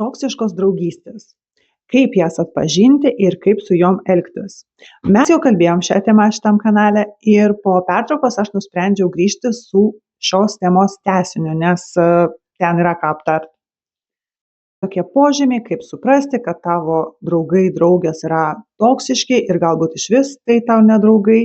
Toksiškos draugystės. Kaip jas atpažinti ir kaip su jom elgtis. Mes jau kalbėjom šią temą šitam kanale ir po pertraukos aš nusprendžiau grįžti su šios temos tęsiniu, nes ten yra ką aptarti. Tokie požymiai, kaip suprasti, kad tavo draugai, draugės yra toksiški ir galbūt iš vis tai tau nedraugai.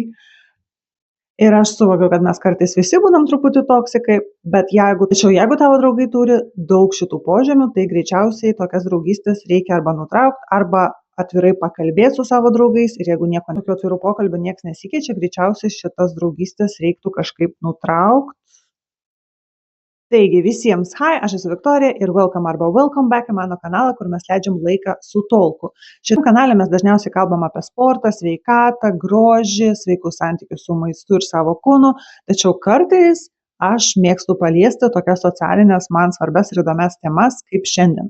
Ir aš suvokiau, kad mes kartais visi būnam truputį toksikai, bet jeigu tavo draugai turi daug šitų požymių, tai greičiausiai tokias draugystės reikia arba nutraukti, arba atvirai pakalbėti su savo draugais. Ir jeigu nieko tokio atvirų pokalbių niekas nesikeičia, greičiausiai šitas draugystės reiktų kažkaip nutraukti. Taigi visiems hi, aš esu Viktorija ir welcome back į mano kanalą, kur mes leidžiam laiką su Talku. Šiame kanale mes dažniausiai kalbam apie sportą, sveikatą, grožį, sveikus santykius su maistu ir savo kūnu, tačiau kartais aš mėgstu paliesti tokias socialinės man svarbias ir įdomias temas kaip šiandien.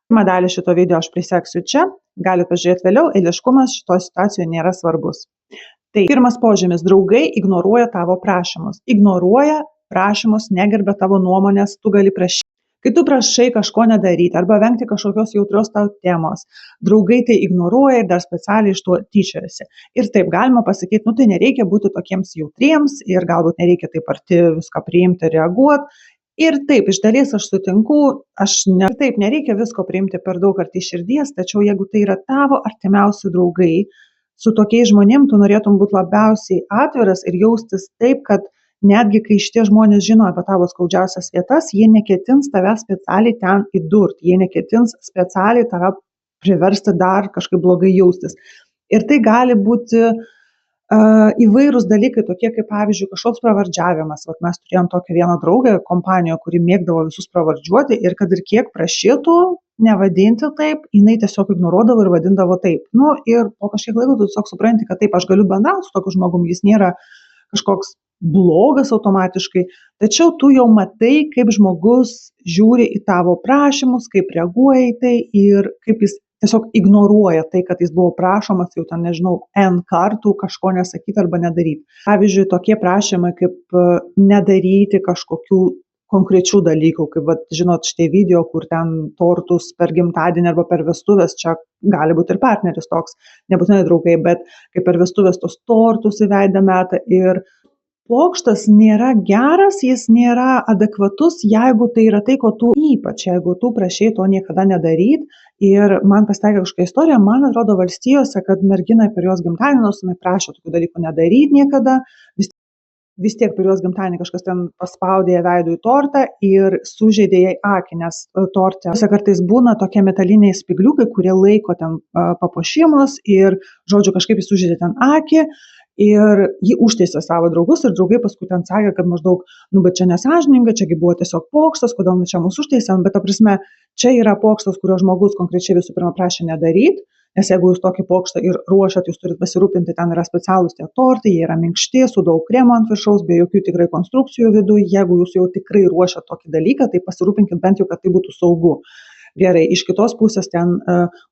Pirmą dalį šito video aš priseksiu čia, galite pažiūrėti vėliau, eiliškumas šitoje situacijoje nėra svarbus. Tai pirmas požymis: draugai ignoruoja tavo prašymus. Ignoruoja prašymus, negerbia tavo nuomonės, tu gali prašyti. Kai tu prašai kažko nedaryti arba vengti kažkokios jautrios tau temos, draugai tai ignoruoja ir dar specialiai iš to tyčiojasi. Ir taip galima pasakyti, tai nereikia būti tokiems jautriems ir galbūt nereikia taip arti viską priimti ir reaguoti. Ir taip, iš dalies aš sutinku, taip nereikia visko priimti per daug arti širdies, tačiau jeigu tai yra tavo artimiausi draugai, su tokiais žmonėm tu norėtum būti labiausiai atviras ir jaustis taip, kad netgi kai šitie žmonės žino apie tavo skaudžiausias vietas, jie neketins tave specialiai ten įdurti, jie neketins specialiai tave priversti dar kažkaip blogai jaustis. Ir tai gali būti įvairūs dalykai, tokie kaip pavyzdžiui kažkoks pravardžiavimas. Mes turėjom tokią vieną draugę kompanijoje, kuri mėgdavo visus pravardžiuoti ir kad ir kiek prašytų nevadinti taip, jinai tiesiog ignoruodavo ir vadindavo taip. Ir po kažkiek laiko tu tiesiog supranti, kad taip, aš galiu bendrauti su tokiu žmogum, jis nėra kažkoks blogas automatiškai, tačiau tu jau matai, kaip žmogus žiūri į tavo prašymus, kaip reaguoja į tai ir kaip jis tiesiog ignoruoja tai, kad jis buvo prašomas jau ten, nežinau, N kartų kažko nesakyti arba nedaryti. Pavyzdžiui, tokie prašymai kaip nedaryti kažkokių konkrečių dalykų, kaip, žinot, šitie video, kur ten tortus per gimtadienį arba per vestuvės, čia gali būti ir partneris toks, nebūtinai draugai, bet kaip per vestuvės tos tortus į veidą meta. Ir pokštas nėra geras, jis nėra adekvatus, jeigu tai yra tai, ko tu ypač, jeigu tu prašai to niekada nedaryti. Ir man pasitaikė kažkokia istorija, man atrodo valstijose, kad mergina per jos gimtadienį, nors jinai prašė tokių dalykų nedaryti niekada, vis tiek per jos gimtadienį kažkas ten paspaudė veidų į tortą ir sužeidė jai akį, nes torte kartais būna tokie metaliniai spigliukai, kurie laiko ten papuošimus ir, žodžiu, kažkaip jis sužeidė ten akį. Ir jį užteisė savo draugus ir draugai paskui ten sakė, kad maždaug, bet čia nesąžininga, čiagi buvo tiesiog pokštas, kodėl čia mūsų užteisė, bet ta prasme, čia yra pokštas, kurio žmogus konkrečiai visų pirma prašė nedaryti, nes jeigu jūs tokį pokštą ir ruošiat, jūs turite pasirūpinti, ten yra specialūs tie tortai, jie yra minkšti, su daug kremo ant viršaus, be jokių tikrai konstrukcijų viduje, jeigu jūs jau tikrai ruošiat tokį dalyką, tai pasirūpinkit bent jau, kad tai būtų saugu. Gerai, iš kitos pusės ten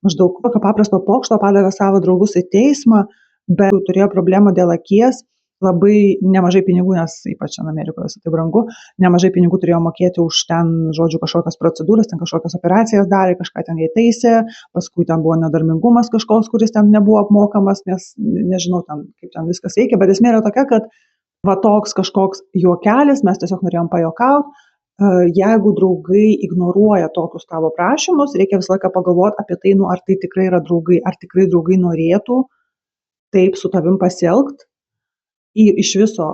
maždaug tokio paprasto pokšto padavė savo draugus į teismą, bet turėjo problemų dėl akies, labai nemažai pinigų, nes ypač čia Amerikoje tai brangu, nemažai pinigų turėjo mokėti už ten, žodžiu, kažkokias procedūras, ten kažkokias operacijas darė, kažką ten jie teisė, paskui ten buvo nedarbingumas kažkoks, kuris ten nebuvo apmokamas, nes nežinau ten, kaip ten viskas veikia, bet esmė yra tokia, kad toks kažkoks juokelis, mes tiesiog norėjom pajokauti. Jeigu draugai ignoruoja tokius tavo prašymus, reikia visą laiką pagalvoti apie tai, ar tai tikrai yra draugai, ar tikrai draugai norėtų taip su tavim pasielgti ir iš viso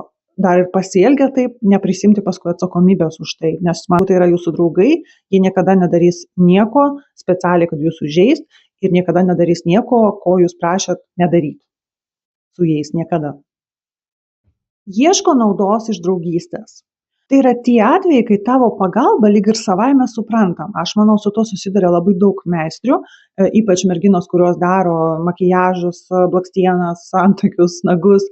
dar ir pasielgia taip, neprisimti paskui atsakomybės už tai, nes man tai yra jūsų draugai, jie niekada nedarys nieko specialiai, kad jūs sužeist ir niekada nedarys nieko, ko jūs prašėt nedaryti su jais, niekada. Ieško naudos iš draugystės. Tai yra tie atvejai, kai tavo pagalba lyg ir savaime suprantam. Aš manau, su to susiduria labai daug meistrių, ypač merginos, kurios daro makijažus, blakstienas, antakius, nagus.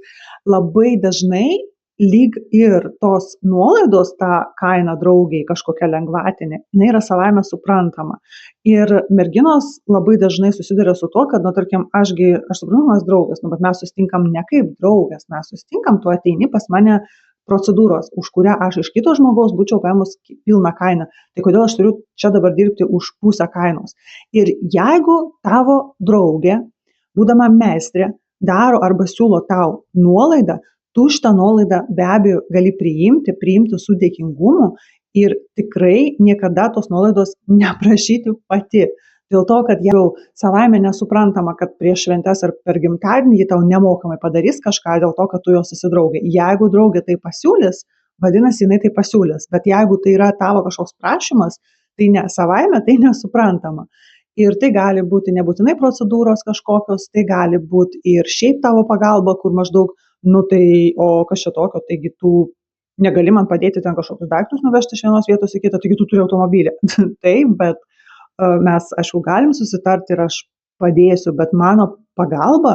Labai dažnai lyg ir tos nuolaidos, ta kaina draugiai kažkokia lengvatinė, jinai yra savaime suprantama. Ir merginos labai dažnai susiduria su to, kad, tarkim, aš suprantu, mes draugas, bet mes susitinkam ne kaip draugas, mes susitinkam, tu ateini pas mane procedūros, už kurią aš iš kito žmogaus būčiau paėmus pilną kainą. Tai kodėl aš turiu čia dabar dirbti už pusę kainos? Ir jeigu tavo draugė, būdama meistrė, daro arba siūlo tau nuolaidą, tu šitą nuolaidą be abejo gali priimti su dėkingumu ir tikrai niekada tos nuolaidos neprašyti pati. Dėl to, kad jau savaime nesuprantama, kad prieš šventes ar per gimtadienį ji tau nemokamai padarys kažką dėl to, kad tu jos esi draugė. Jeigu draugė tai pasiūlys, vadinasi, jinai tai pasiūlys. Bet jeigu tai yra tavo kažkoks prašymas, tai ne savaime tai nesuprantama. Ir tai gali būti nebūtinai procedūros kažkokios, tai gali būti ir šiaip tavo pagalba, kur maždaug, tai o kas čia tokio, taigi tu negali man padėti ten kažkokius daiktus nuvežti iš vienos vietos į kitą, taigi tu turi automobilį. Taip, bet mes, aišku, galim susitarti ir aš padėsiu, bet mano pagalba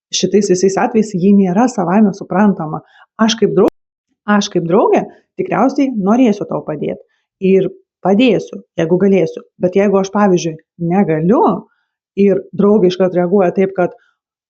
šitais visais atvejais ji nėra savaime suprantama. Aš kaip draugė tikriausiai norėsiu tau padėti ir padėsiu, jeigu galėsiu. Bet jeigu aš, pavyzdžiui, negaliu ir draugė iškart reaguoja taip, kad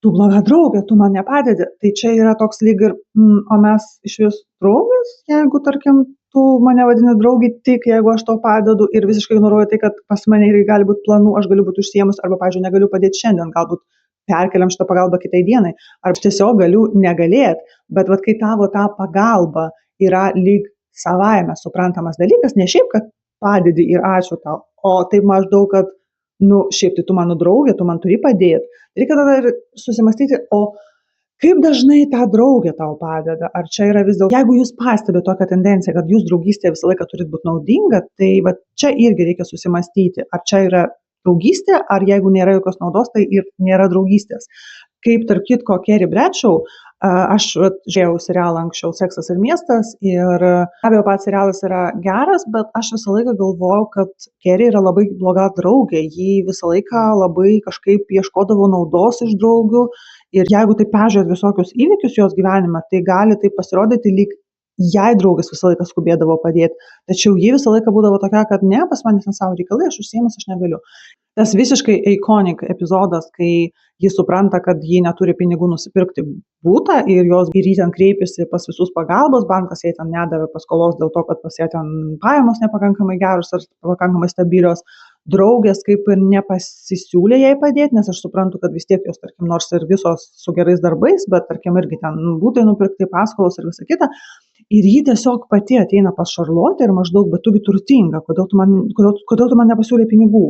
tu bloga draugė, tu man nepadedi, tai čia yra toks lyg ir, o mes iš vis draugės, jeigu, tarkim, tu mane vadini draugį tik, jeigu aš tau padedu ir visiškai ignoruoju tai, kad pas mane irgi gali būti planų, aš galiu būti užsiėmus arba, pavyzdžiui, negaliu padėti šiandien, galbūt perkeliam šitą pagalbą kitai dienai, ar tiesiog galiu negalėti, bet kai tavo ta pagalba yra lyg savaime suprantamas dalykas, ne šiaip, kad padedi ir ačiū tau, o taip maždaug, kad, šiaip tai tu mano draugė, tu man turi padėti. Reikia tada ir susimastyti, o kaip dažnai ta draugė tau padeda? Ar čia yra vis dėlto, jeigu jūs pastebite tokią tendenciją, kad jūs draugystėje visą laiką turit būti naudinga, tai čia irgi reikia susimastyti, ar čia yra draugystė, ar jeigu nėra jokios naudos, tai ir nėra draugystės. Kaip tarp kitko Carrie Bradshaw, aš žiūrėjau serialą anksčiau Seksas ir miestas ir abejo pats serialas yra geras, bet aš visą laiką galvojau, kad Carrie yra labai bloga draugė, ji visą laiką labai kažkaip ieškodavo naudos iš draugių ir jeigu tai peržiūrėt visokius įvykius jos gyvenime, tai gali tai pasirodyti lyg jai draugas visą laiką skubėdavo padėti, tačiau ji visą laiką būdavo tokia, kad ne, pas manęs ant savo reikalai, aš užsiėmus, aš negaliu. Tas visiškai iconic epizodas, kai ji supranta, kad ji neturi pinigų nusipirkti būtą ir ji ten kreipiasi pas visus pagalbos, bankas jai ten nedavė paskolos dėl to, kad pas ją ten pajamos nepakankamai geros ar pakankamai stabilios. Draugės kaip ir nepasisiūlė jai padėti, nes aš suprantu, kad vis tiek jos, tarkim, nors ir visos su gerais darbais, bet, tarkim, irgi ten būtai nupirkti, paskolos ir visa kita. Ir ji tiesiog pati ateina pas Šarlotę ir maždaug, bet tugi turtinga, kodėl tu man nepasiūlė pinigų?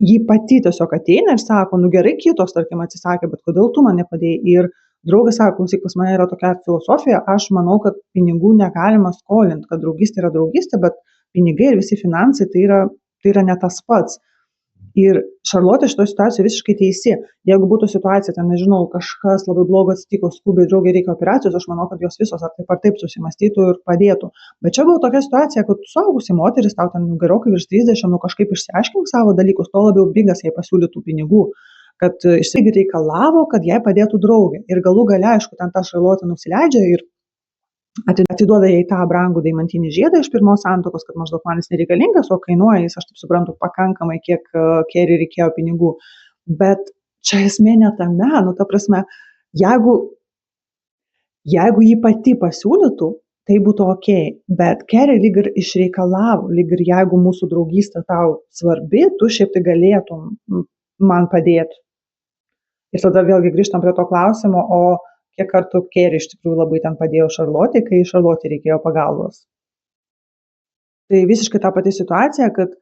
Ji pati tiesiog ateina ir sako, gerai, kitos, tarkim, atsisakė, bet kodėl tu man nepadėjai? Ir draugė sako, klausyk, pas mane yra tokia filosofija, aš manau, kad pinigų negalima skolinti, kad draugystė yra draugystė, bet pinigai ir visi finansai tai yra ne tas pats. Ir Šarlotė šitoje situacijoje visiškai teisi. Jeigu būtų situacija, ten nežinau, kažkas labai blogo atsitiko, skubiai draugė reikia operacijos, aš manau, kad jos visos ar taip susimastytų ir padėtų. Bet čia buvo tokia situacija, kad suaugusi moteris, tau ten gerokai virš 30, kažkaip išsiaiškink savo dalykus, to labiau bigas jai pasiūlytų pinigų, kad išsigai reikalavo, kad jai padėtų draugė. Ir galų gale, aišku, ten ta Šarlotė nusileidžia ir atiduoda jai tą brangų deimantinį žiedą iš pirmos santuokos, kad maždaug man jis nereikalingas, o kainuoja jis, aš taip suprantu, pakankamai, kiek Carrie reikėjo pinigų. Bet čia esmė ne tame, ta prasme, jeigu jį pati pasiūlytų, tai būtų ok, bet Carrie lyg ir išreikalavo, lyg ir jeigu mūsų draugystė tau svarbi, tu šiaip tai galėtum man padėti. Ir tada vėlgi grįžtam prie to klausimo, o kiek kartų Carrie iš tikrųjų labai ten padėjo Šarlotei, kai Šarlotei reikėjo pagalbos. Tai visiškai ta pati situacija, kad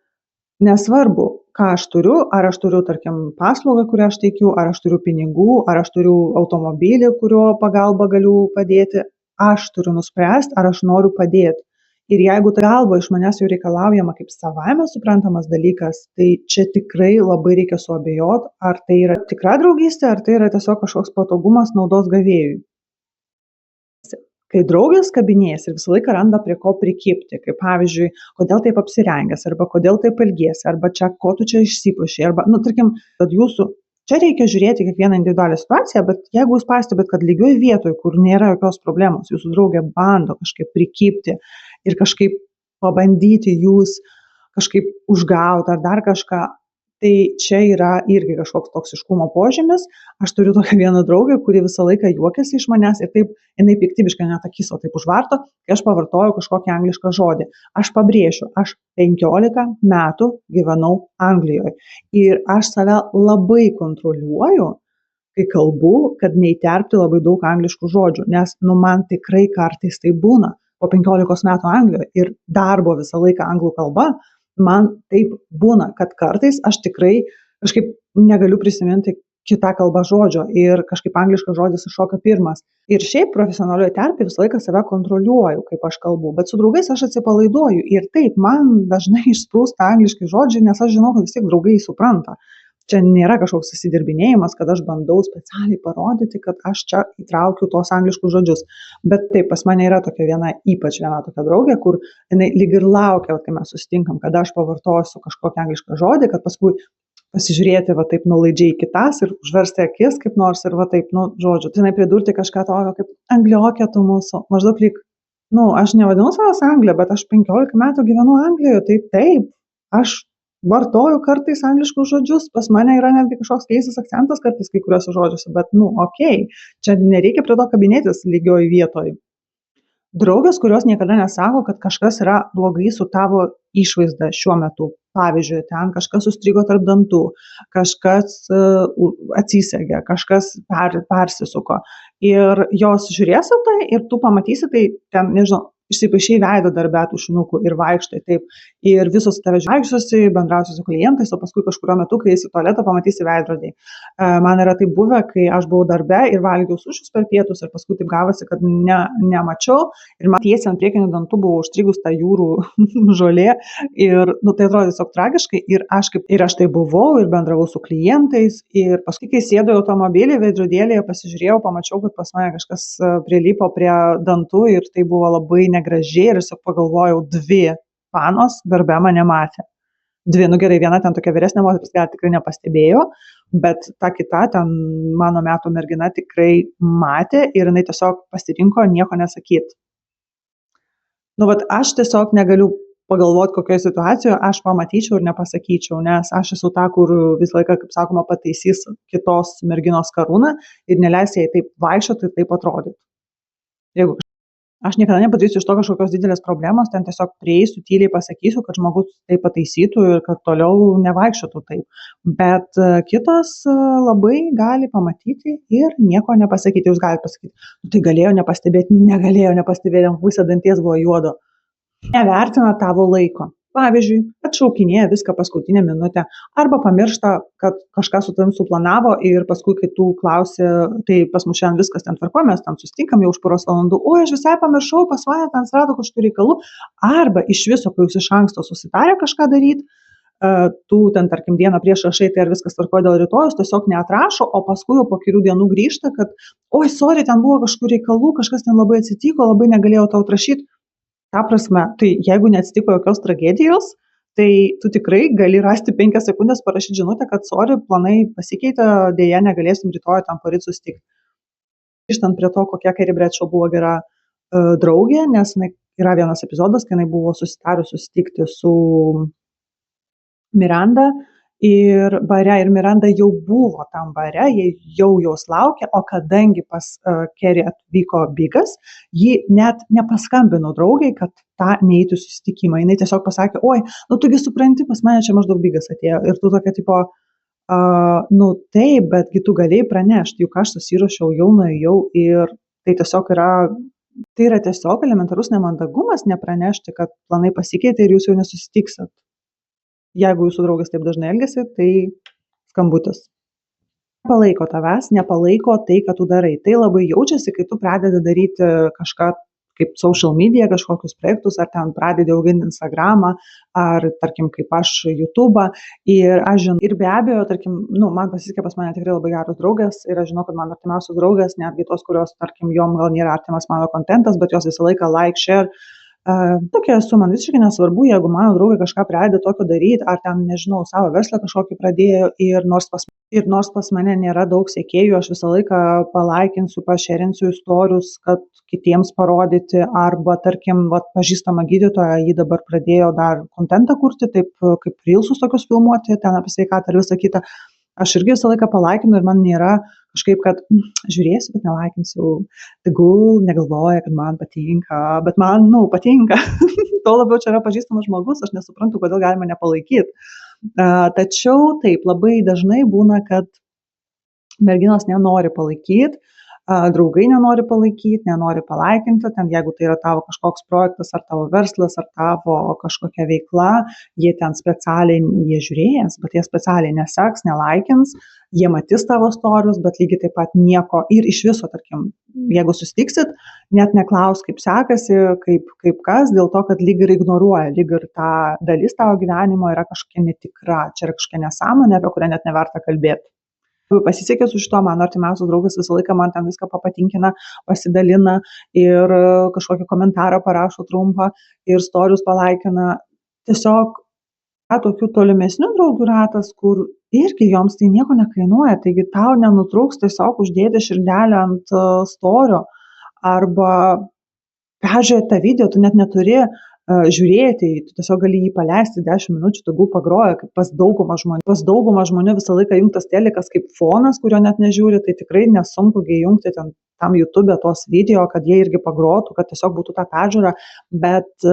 nesvarbu, ką aš turiu, ar aš turiu, tarkim, paslaugą, kurią aš teikiu, ar aš turiu pinigų, ar aš turiu automobilį, kurio pagalba galiu padėti, aš turiu nuspręsti, ar aš noriu padėti. Ir jeigu pagalba iš manęs jau reikalaujama kaip savaime suprantamas dalykas, tai čia tikrai labai reikia suabejoti, ar tai yra tikra draugystė, ar tai yra tiesiog kažkoks patogumas naudos gavėjui. Kai draugės kabinėjasi ir visą laiką randa prie ko prikibti, kaip pavyzdžiui, kodėl taip apsirengęs, arba kodėl taip elgiesi, arba čia, ko tu čia išsipuoši, arba, tarkim, kad jūsų, čia reikia žiūrėti kiekvieną individualią situaciją, bet jeigu jūs pastebit, kad lygioj vietoj, kur nėra jokios problemos, jūsų draugė bando kažkaip prikibti ir kažkaip pabandyti jūs kažkaip užgauti ar dar kažką, Tai čia yra irgi kažkoks toksiškumo požymis. Aš turiu tokią vieną draugę, kuri visą laiką juokiasi iš manęs ir taip, jinai piktybiškai net akis o taip užvarto, kai aš pavartoju kažkokį anglišką žodį. Aš pabrėšiu, aš 15 metų gyvenau Anglijoje ir aš save labai kontroliuoju, kai kalbu, kad neįterpti labai daug angliškų žodžių, nes man tikrai kartais tai būna. Po 15 metų Anglijoje ir darbo visą laiką anglų kalba, man taip būna, kad kartais aš tikrai kažkaip negaliu prisiminti kitą kalbą žodžio ir kažkaip angliškas žodis iššoka pirmas. Ir šiaip profesionalioje terpėje visą laiką save kontroliuoju, kaip aš kalbu, bet su draugais aš atsipalaiduoju ir taip, man dažnai išsprūsta angliški žodžiai, nes aš žinau, kad vis tiek draugai supranta. Čia nėra kažkoks susidirbinėjimas, kad aš bandau specialiai parodyti, kad aš čia įtraukiu tos angliškus žodžius. Bet taip, pas mane yra ypač viena tokia draugė, kur jinai lyg ir laukia, kai mes susitinkam, kada aš pavartosiu kažkokį anglišką žodį, kad paskui pasižiūrėti va taip nuolaidžiai kitas ir užversti akis kaip nors ir va taip, žodžiu. Tai jinai pridurti kažką tokio kaip angliokė tu mūsų. Maždaug lyg, aš nevadinu savęs Anglija, bet aš 15 metų gyvenu Anglijoje, tai taip, aš vartoju kartais angliškus žodžius, pas mane yra netgi kažkoks keistas akcentas kartais kai kuriuose žodžiuose, bet okei, čia nereikia prie to kabinėtis lygioj vietoj. Draugės, kurios niekada nesako, kad kažkas yra blogai su tavo išvaizda šiuo metu. Pavyzdžiui, ten kažkas sustrigo tarp dantų, kažkas atsisegė, kažkas persisuko. Ir jos žiūrės į tai ir tu pamatysi, tai ten, nežinau, išsipaišei veido darbe tušinukų ir vaikštai taip. Ir visos tave vaikščiosi, bendrausi su klientais, o paskui kažkurio metu, kai eisi į tualetą, pamatysi veidrodį. Man yra taip buvę, kai aš buvau darbe ir valgiau sušius per pietus ir paskui taip gavosi, kad nemačiau ir man tiesiai ant priekinių dantų buvo užstrigus ta jūrų žolė ir tai atrodė tiesiog tragiškai ir aš tai buvau ir bendravau su klientais ir paskui, kai sėdau į automobilį, veidrodėlėje pasižiūrėjau, pamačiau, kad pas mane kažkas prilipo prie dantų ir tai buvo labai negražiai ir tiesiog pagalvojau, 2 panos darbe mane matė. 2, gerai, viena ten tokia vyresnė moteris gal tikrai nepastebėjo, bet ta kita ten mano metų mergina tikrai matė ir jinai tiesiog pasirinko nieko nesakyti. Aš tiesiog negaliu pagalvoti, kokioje situacijoje aš pamatyčiau ir nepasakyčiau, nes aš esu ta, kur visą laiką, kaip sakoma, pataisys kitos merginos karūną ir neleis jai taip vaikščioti ir taip atrodyti. Jeigu aš niekada nepadarysiu iš to kažkokios didelės problemos, ten tiesiog prieisiu, tyliai pasakysiu, kad žmogus tai pataisytų ir kad toliau nevaikščiotų taip. Bet kitos labai gali pamatyti ir nieko nepasakyti. Jūs galite pasakyti, tai galėjo nepastebėti, negalėjo nepastebėti, pusė danties buvo juodo. Nevertina tavo laiko. Pavyzdžiui, atšaukinėja viską paskutinę minutę arba pamiršta, kad kažką su tavim suplanavo ir paskui, kai tu klausi, tai pas mus šiandien viskas ten tvarko, mes ten susitinkam jau už poros valandų, aš visai pamiršau, pas mane ten atsirado kažkokių reikalų, arba iš viso, kai jūs iš anksto susitarė kažką daryti, tu ten, tarkim, dieną prieš rašai, tai ar viskas tvarko dėl rytojus, tiesiog neatrašo, o paskui jau po kelių dienų grįžta, kad, sorry, ten buvo kažkokių reikalų, kažkas ten labai atsitiko, labai negalėjau tau atrašyti. Ta prasme, tai jeigu neatsitiko jokios tragedijos, tai tu tikrai gali rasti 5 sekundės parašyti žinutę, kad sorry, planai pasikeitė, dėja negalėsim rytoj tam poryt susitikti. Grįžtant prie to, kokia Carrie Bradshaw buvo gera draugė, nes yra vienas epizodas, kai jinai buvo susitarius susitikti su Miranda ir bare, ir Miranda jau buvo tam bare, jie jau jos laukia, o kadangi pas Carrie atvyko Bigas, ji net nepaskambino draugiai, kad tą neįtų susitikimą. Jinai tiesiog pasakė, tugi supranti, pas mane čia maždaug Bigas atėjo. Ir tu tokia tipo, taip, betgi tu galėjai pranešti, juk aš susiruošiau, jau nuėjau ir tai tiesiog yra tiesiog elementarus nemandagumas nepranešti, kad planai pasikeitė ir jūs jau nesusitiksit. Jeigu jūsų draugas taip dažnai elgiasi, tai skambutis. Nepalaiko tavęs, nepalaiko tai, ką tu darai. Tai labai jaučiasi, kai tu pradedi daryti kažką kaip social media, kažkokius projektus, ar ten pradedi auginti Instagramą, ar, tarkim, kaip aš YouTube'ą. Ir aš žinau, ir be abejo, tarkim, man pasisekė, pas mane tikrai labai geros draugės, ir aš žinau, kad mano artimiausios draugės, netgi tos, kurios, tarkim, jom gal nėra artimas mano kontentas, bet jos visą laiką like, share, Tokia esu, man visiškai nesvarbu, jeigu mano draugai kažką pradeda tokio daryti, ar ten, nežinau, savo verslą kažkokį pradėjo ir nors pas mane nėra daug sekėjų, aš visą laiką palaikinsiu, pašerinsiu istorius, kad kitiems parodyti, arba, tarkim, vat, pažįstama gydytoja, ji dabar pradėjo dar kontentą kurti, taip kaip reelsus tokius filmuoti, ten apie sveikatą ir visą kitą. Aš irgi visą laiką palaikinu ir man nėra kažkaip, kad žiūrėsiu, bet nelaikinsiu, tegul negalvoja, kad man patinka, bet man, patinka. Tuo labiau čia yra pažįstamas žmogus, aš nesuprantu, kodėl galima nepalaikyti. Tačiau taip, labai dažnai būna, kad merginos nenori palaikyti, draugai nenori palaikyti, nenori palaikinti, ten jeigu tai yra tavo kažkoks projektas, ar tavo verslas, ar tavo kažkokia veikla, jie ten specialiai, jie žiūrės, bet jie specialiai neseks, nelaikins, jie matys tavo storius, bet lygiai taip pat nieko ir iš viso, tarkim, jeigu susitiksit, net neklaus, kaip sekasi, kaip kas, dėl to, kad lyg ir ignoruoja, lyg ir ta dalis tavo gyvenimo yra kažkokia netikra, čia yra kažkokia nesąmonė, apie kurią net neverta kalbėti. Pasisekė su šituo, mano artimiausias draugas visą laiką man ten viską papatinkina, pasidalina ir kažkokį komentarą parašo trumpą ir storius palaikina. Tiesiog tokių tolimesnių draugių ratas, kur irgi joms tai nieko nekainuoja, taigi tau nenutrūks tiesiog uždėti širdelę ant storio arba peržiūrėti tą video, tu net neturi žiūrėti, tu tiesiog gali jį paleisti 10 minučių, tegul pagroja, kaip pas daugumą žmonių. Pas daugumą žmonių visą laiką jungtas telikas kaip fonas, kurio net nežiūri, tai tikrai nesunku įjungti tam YouTube tos video, kad jie irgi pagrotų, kad tiesiog būtų ta peržiūra, bet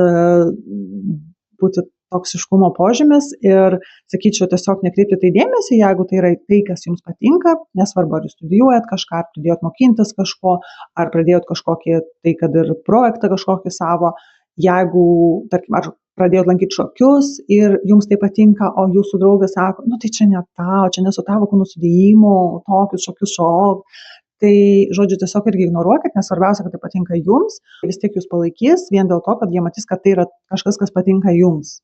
būti toksiškumo požymis ir, sakyčiau, tiesiog nekreipti tai dėmesį, jeigu tai yra tai, kas jums patinka, nesvarbu, ar jūs studijuojat kažką, ar pradėjot mokintis kažko, ar pradėjot kažkokį, tai kad ir projektą kažkokį savo, jeigu, tarkim, ar pradėjot lankyti šokius ir jums tai patinka, o jūsų draugas sako, tai čia ne tau, čia nesu tavo kūnų sudėjimų, tokius šokius šok. Tai, žodžiu, tiesiog irgi ignoruokit, nes svarbiausia, kad tai patinka jums, vis tiek jūs palaikys vien dėl to, kad jie matys, kad tai yra kažkas, kas patinka jums.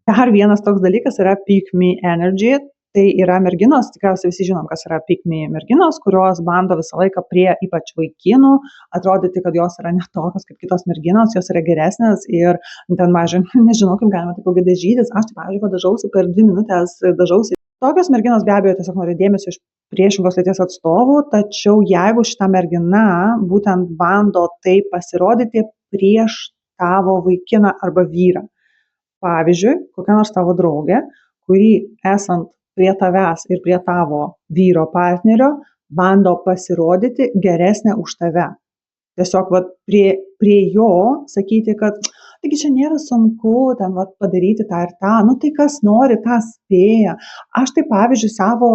Dar vienas toks dalykas yra pick me energy. Tai yra merginos, tikriausiai visi žinom, kas yra pick me merginos, kurios bando visą laiką prie ypač vaikinų atrodyti, kad jos yra ne tokios kaip kitos merginos, jos yra geresnės ir ten, nežinau, kaip galima taip ilgai dažytis. Aš, pavyzdžiui, dažausi per 2 minutės, dažausi. Tokios merginos be abejo tiesiog nori dėmesio iš priešingos lyties atstovų, tačiau jeigu šita mergina būtent bando taip pasirodyti prieš tavo vaikiną arba vyrą, pavyzdžiui, kokia nors tavo draugė, kuri esant prie tavęs ir prie tavo vyro partnerio bando pasirodyti geresnė už tave. Tiesiog prie jo sakyti, kad taigi čia nėra sunku ten padaryti tą ir tą, tai kas nori, tą spėja. Aš tai, pavyzdžiui, savo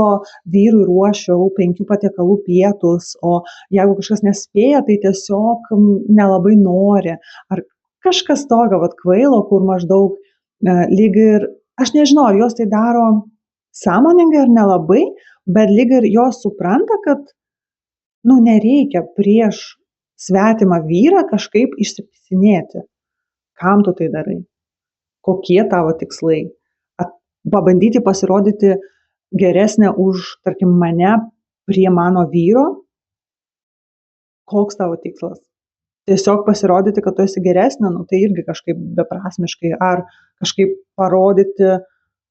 vyrui ruošiau 5 patiekalų pietus, o jeigu kažkas nespėja, tai tiesiog nelabai nori. Ar kažkas tokio kvailo, kur maždaug lyg ir, aš nežinau, ar jos tai daro sąmoningai ar nelabai, bet lyg ir jos supranta, kad nereikia prieš svetimą vyrą kažkaip išsipisinėti. Kam tu tai darai? Kokie tavo tikslai? Pabandyti pasirodyti geresnė už, tarkim, mane prie mano vyro? Koks tavo tikslas? Tiesiog pasirodyti, kad tu esi geresnė, tai irgi kažkaip beprasmiškai, ar kažkaip parodyti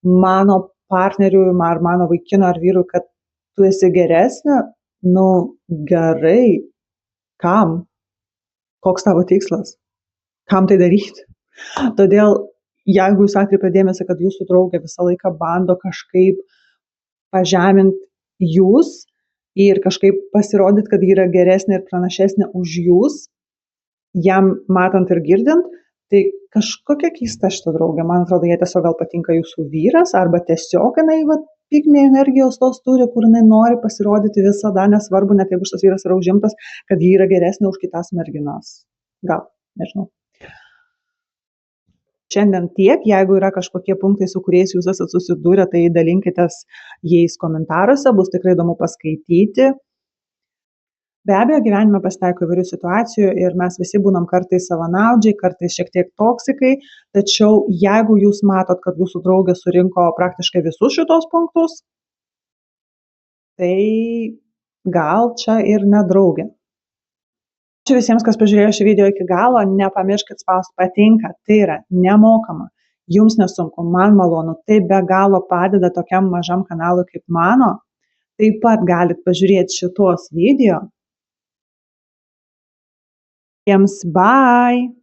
mano partneriui, ar mano vaikino, ar vyrui, kad tu esi geresnė, gerai, kam? Koks tavo tikslas? Kam tai daryti? Todėl, jeigu jūs atkreipėte dėmesį, kad jūsų draugė visą laiką bando kažkaip pažeminti jūs ir kažkaip pasirodyti, kad ji yra geresnė ir pranašesnė už jūs, jam matant ir girdint, tai kažkokia keista šita draugė. Man atrodo, jie tiesiog gal patinka jūsų vyras, arba tiesiog jinai pick me energijos tos turi, kur jinai nori pasirodyti visada, nesvarbu, net jeigu šitas vyras yra užimtas, kad ji yra geresnė už kitas merginas. Gal, nežinau. Šiandien tiek, jeigu yra kažkokie punktai, su kuriais jūs esate susidūrę, tai dalinkitės jais komentaruose, bus tikrai įdomu paskaityti. Be abejo, gyvenime pasitaiko įvairių situacijų ir mes visi būnam kartais savanaudžiai, kartais šiek tiek toksikai, tačiau jeigu jūs matot, kad jūsų draugė surinko praktiškai visus šitos punktus, tai gal čia ir ne draugė. Ačiū visiems, kas pažiūrėjo šį video iki galo. Nepamirškit spausti patinka. Tai yra nemokama. Jums nesunku, man malonu. Tai be galo padeda tokiam mažam kanalui kaip mano. Taip pat galit pažiūrėti šitos video. Jiems bye!